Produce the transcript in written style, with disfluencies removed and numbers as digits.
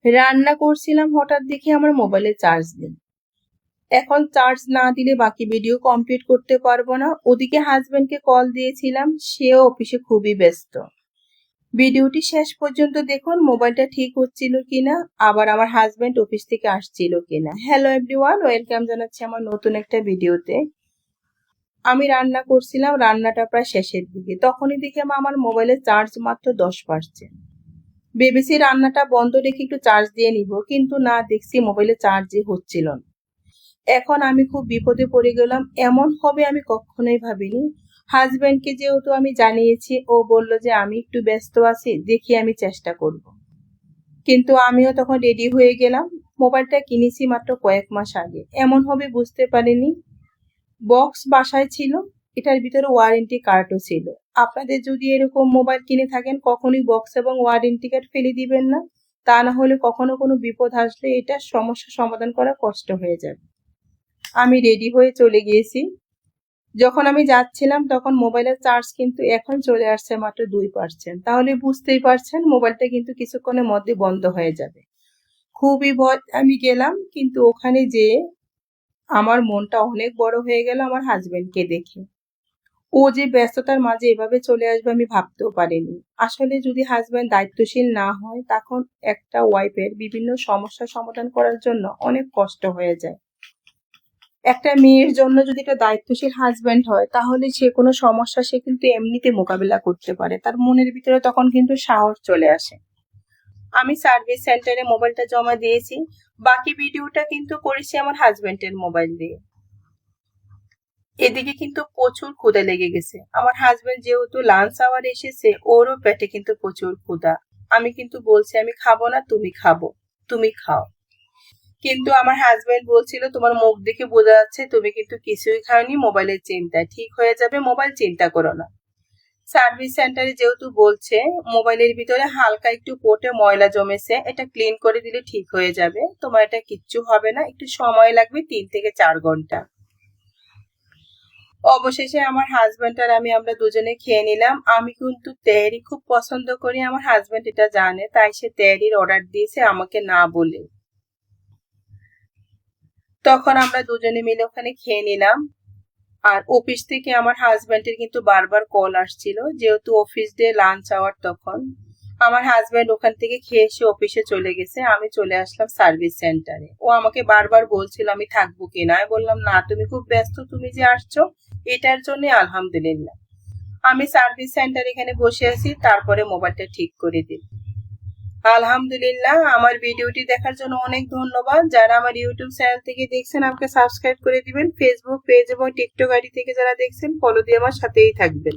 রান্না করছিলাম, হঠাৎ দেখি আমার মোবাইলে চার্জ নেই। এখন চার্জ না দিলে বাকি ভিডিও কমপ্লিট করতে পারবো না। ওদিকে হাজবেন্ডকে কল দিয়েছিলাম, সেও অফিসে খুবই ব্যস্ত। ভিডিওটি শেষ পর্যন্ত দেখুন, মোবাইলটা ঠিক হচ্ছিল কিনা, আবার আমার হাজবেন্ড অফিস থেকে আসছিল কিনা। হ্যালো এভরিওয়ান, ওয়েলকাম জানাচ্ছি আমার নতুন একটা ভিডিওতে। আমি রান্না করছিলাম, রান্নাটা প্রায় শেষের দিকে, তখনই দেখি আমার মোবাইলে চার্জ মাত্র 10%। ভেবেছি রান্নাটা বন্ধ রেখে একটু চার্জ দিয়ে নিব, কিন্তু না, দেখছি মোবাইলে চার্জই হচ্ছিল না। এখন আমি খুব বিপদে পড়ে গেলাম, এমন হবে আমি কখনোই ভাবিনি। হাজবেন্ডকে যেহেতু আমি জানিয়েছি, ও বলল যে আমি একটু ব্যস্ত আছি, দেখি আমি চেষ্টা করব। কিন্তু আমিও তখন রেডি হয়ে গেলাম। মোবাইলটা কিনেছি মাত্র কয়েক মাস আগে, এমন হবে বুঝতে পারিনি। বক্স বাসায় ছিল, এটার ভিতরে ওয়ারেন্টি কার্ডও ছিল। আপনাদের যদি এরকম মোবাইল কিনে থাকেন, কখনোই বক্স এবং ওয়ারেন্টি কার্ড ফেলে দিবেন না। তা না হলে কখনো কোনো বিপদ আসলে এটা সমস্যা সমাধান করা কষ্ট হয়ে যাবে। আমি রেডি হয়ে চলে গিয়েছি। যখন আমি যাচ্ছিলাম তখন মোবাইলের চার্জ কিন্তু এখন চলে আসছে মাত্র 2%। তাহলে বুঝতেই পারছেন মোবাইলটা কিন্তু কিছুক্ষণের মধ্যে বন্ধ হয়ে যাবে। খুবই ভয় আমি গেলাম, কিন্তু ওখানে যেয়ে আমার মনটা অনেক বড় হয়ে গেল আমার হাজবেন্ডকে দেখে। ও যে ব্যস্ততার মাঝে এভাবে চলে আসবে আমি ভাবতেও পারিনি। আসলে যদি হাজবেন্ড দায়িত্বশীল না হয়, তখন একটা ওয়াইফের বিভিন্ন সমস্যার সমাধান করার জন্য অনেক কষ্ট হয়ে যায়। একটা মেয়ের জন্য যদি একটা দায়িত্বশীল হাজবেন্ড হয়, তাহলে সে কোনো সমস্যা সে কিন্তু এমনিতে মোকাবিলা করতে পারে, তার মনের ভিতরে তখন কিন্তু সাহস চলে আসে। আমি সার্ভিস সেন্টারে মোবাইলটা জমা দিয়েছি। বাকি ভিডিওটা কিন্তু করেছি আমার হাজবেন্ডের মোবাইল দিয়ে। এদিকে কিন্তু প্রচুর ক্ষুধা লেগে গেছে। আমার হাজবেন্ড যেহেতু লাঞ্চ আওয়ার এসেছে, ওরও পেটে কিন্তু প্রচুর ক্ষুধা। আমি কিন্তু বলছি আমি খাবো না, তুমি খাবো, তুমি খাও। কিন্তু আমার হাজবেন্ড বলছিল তোমার মুখ দেখে বোঝা যাচ্ছে তুমি কিন্তু কিছুই খাওনি, মোবাইলের চিন্তা ঠিক হয়ে যাবে, মোবাইল চিন্তা করো না। সার্ভিস সেন্টারে যেহেতু বলছে মোবাইলের ভিতরে হালকা একটু কোটে ময়লা জমেছে, এটা ক্লিন করে দিলে ঠিক হয়ে যাবে, তোমার এটা কিচ্ছু হবে না, একটু সময় লাগবে 3 থেকে 4 ঘন্টা। অবশেষে আমার হাজবেন্ড আর আমরা দুজনে খেয়ে নিলাম। আমি কিন্তু তেহারি খুব পছন্দ করি, আমার হাজবেন্ড এটা জানে, তাই সে তেহারির অর্ডার দিয়েছে আমাকে না বলে। তখন আমরা দুজনে মিলে ওখানে খেয়ে নিলাম। আর অফিস থেকে আমার হাজবেন্ডের কিন্তু বারবার কল আসছিল, যেহেতু অফিস ডে লাঞ্চ আওয়ার তখন। আমার হাজবেন্ড ওখান থেকে খেয়ে এসে অফিসে চলে গেছে, আমি চলে আসলাম সার্ভিস সেন্টারে। ও আমাকে বারবার বলছিল আমি থাকবো কিনা, আমি বললাম না, তুমি খুব ব্যস্ত, তুমি যে আসছো এটার জন্য আলহামদুলিল্লাহ। আমি সার্ভিস সেন্টার এখানে বসে আছি, তারপরে মোবাইলটা ঠিক করে দিই। আলহামদুলিল্লাহ। আমার ভিডিওটি দেখার জন্য অনেক ধন্যবাদ। যারা আমার ইউটিউব চ্যানেল থেকে দেখছেন আমাকে সাবস্ক্রাইব করে দিবেন। ফেসবুক পেজ এবং টিকটক আইডি থেকে যারা দেখছেন ফলো দিয়ে আমার সাথেই থাকবেন।